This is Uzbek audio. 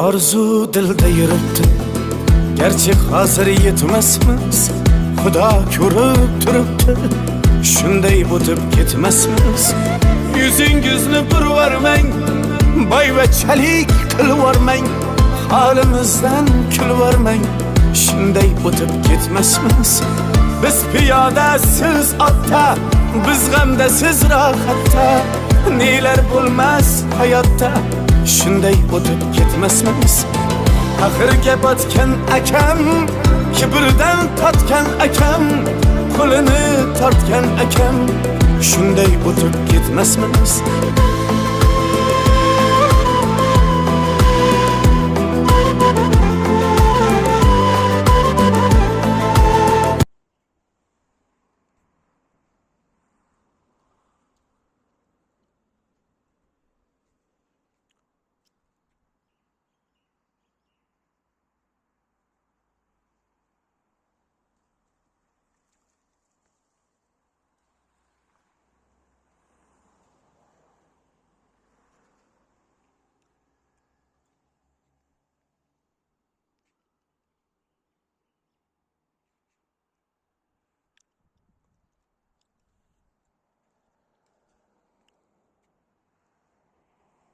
Arzu dilda yuribdi, gerçek hazır yetmesmiz. Xudo ko'rib turibdi, shunday o'tib ketmasmiz. Yuzingizni burvarmang, boyvachalik qilvormang, holimizdan kulvormang, shunday o'tib ketmasmiz. Biz piyoda, siz otda, biz g'amda, siz rohatda. Nelar bo'lmas hayotda, shunday o'tib ketmasmiz. Axirga botgan akam, kibrdan totgan akam, qo'lini tortgan akam, shunday o'tib ketmasmiz.